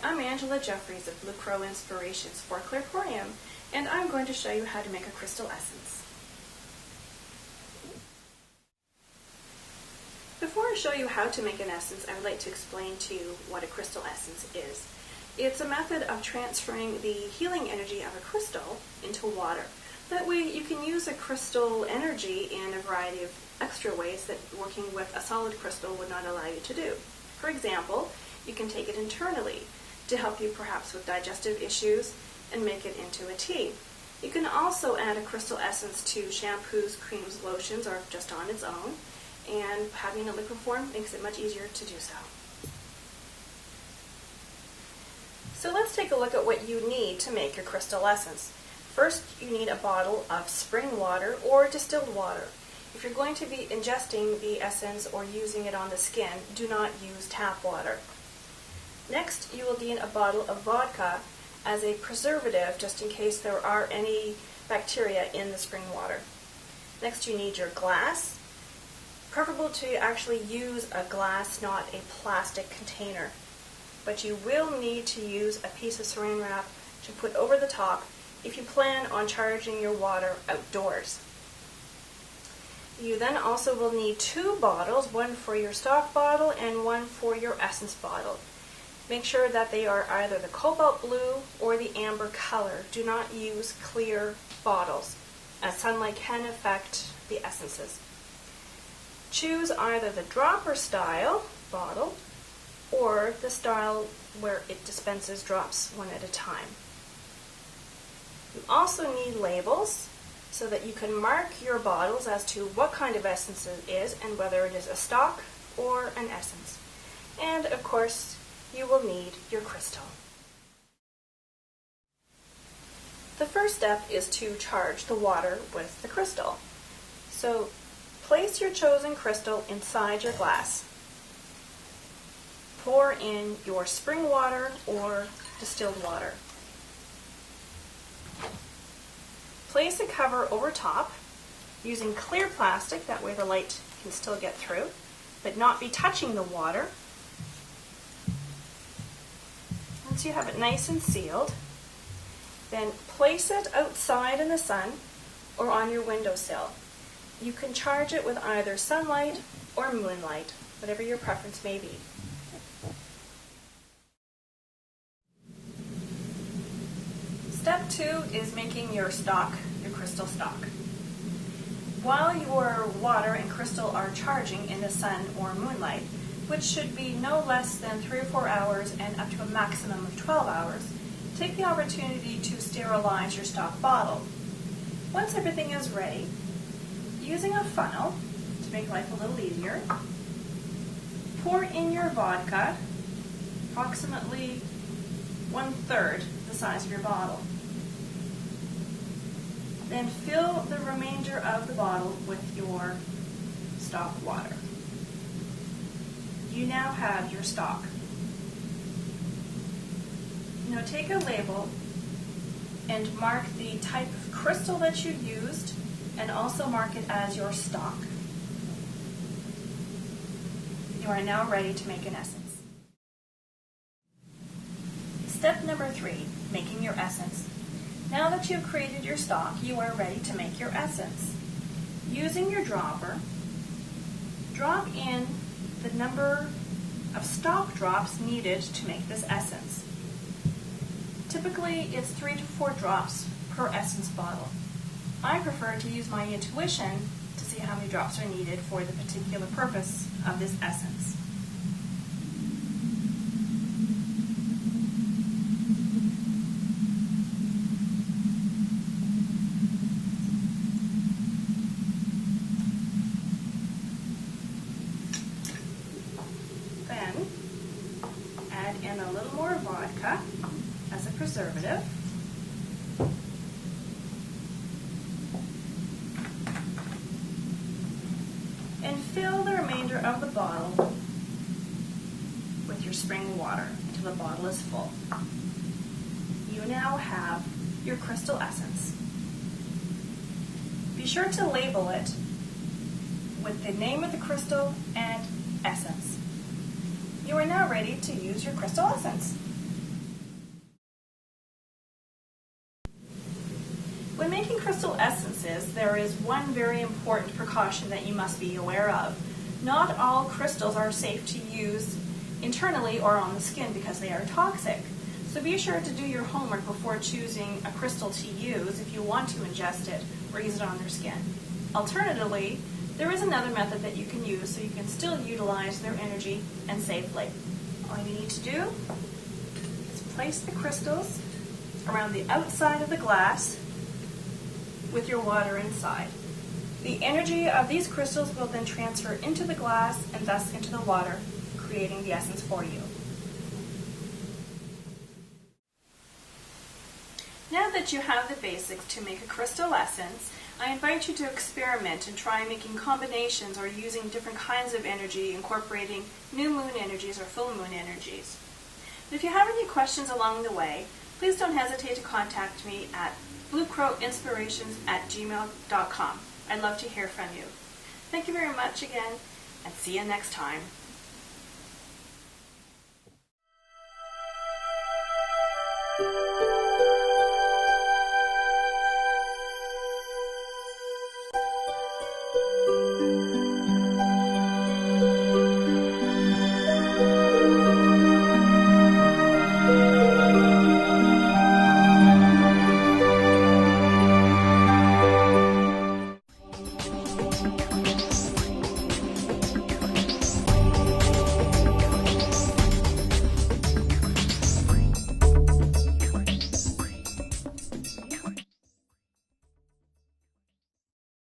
I'm Angela Jeffries of Blue Crow Inspirations for Clairporium, and I'm going to show you how to make a crystal essence. Before I show you how to make an essence, I would like to explain to you what a crystal essence is. It's a method of transferring the healing energy of a crystal into water. That way you can use a crystal energy in a variety of extra ways that working with a solid crystal would not allow you to do. For example, you can take it internally to help you perhaps with digestive issues and make it into a tea. You can also add a crystal essence to shampoos, creams, lotions, or just on its own, and having a liquid form makes it much easier to do so. So let's take a look at what you need to make your crystal essence. First, you need a bottle of spring water or distilled water. If you're going to be ingesting the essence or using it on the skin, do not use tap water. Next, you will need a bottle of vodka as a preservative, just in case there are any bacteria in the spring water. Next, you need your glass. Preferable to actually use a glass, not a plastic container. But you will need to use a piece of saran wrap to put over the top if you plan on charging your water outdoors. You then also will need two bottles, one for your stock bottle and one for your essence bottle. Make sure that they are either the cobalt blue or the amber color. Do not use clear bottles, as sunlight can affect the essences. Choose either the dropper style bottle or the style where it dispenses drops one at a time. You also need labels so that you can mark your bottles as to what kind of essence it is and whether it is a stock or an essence. And of course, you will need your crystal. The first step is to charge the water with the crystal. So place your chosen crystal inside your glass. Pour in your spring water or distilled water. Place a cover over top using clear plastic, that way the light can still get through, but not be touching the water. Once you have it nice and sealed, then place it outside in the sun or on your windowsill. You can charge it with either sunlight or moonlight, whatever your preference may be. Step 2 is making your stock, your crystal stock. While your water and crystal are charging in the sun or moonlight, which should be no less than 3 or 4 hours and up to a maximum of 12 hours, take the opportunity to sterilize your stock bottle. Once everything is ready, using a funnel to make life a little easier, pour in your vodka, approximately 1/3 the size of your bottle. Then fill the remainder of the bottle with your stock water. You now have your stock. Now take a label and mark the type of crystal that you used and also mark it as your stock. You are now ready to make an essence. Step number 3, making your essence. Now that you've created your stock, you are ready to make your essence. Using your dropper, drop in the number of stock drops needed to make this essence. Typically, it's 3 to 4 drops per essence bottle. I prefer to use my intuition to see how many drops are needed for the particular purpose of this essence. Then add in a little more vodka as a preservative. And fill the remainder of the bottle with your spring water until the bottle is full. You now have your crystal essence. Be sure to label it with the name of the crystal and essence. You are now ready to use your crystal essence. is one very important precaution that you must be aware of. Not all crystals are safe to use internally or on the skin because they are toxic. So be sure to do your homework before choosing a crystal to use if you want to ingest it or use it on their skin. Alternatively, there is another method that you can use so you can still utilize their energy and safely. All you need to do is place the crystals around the outside of the glass with your water inside. The energy of these crystals will then transfer into the glass and thus into the water, creating the essence for you. Now that you have the basics to make a crystal essence, I invite you to experiment and try making combinations or using different kinds of energy, incorporating new moon energies or full moon energies. And if you have any questions along the way, please don't hesitate to contact me at bluecrowinspirations@gmail.com. I'd love to hear from you. Thank you very much again, and see you next time.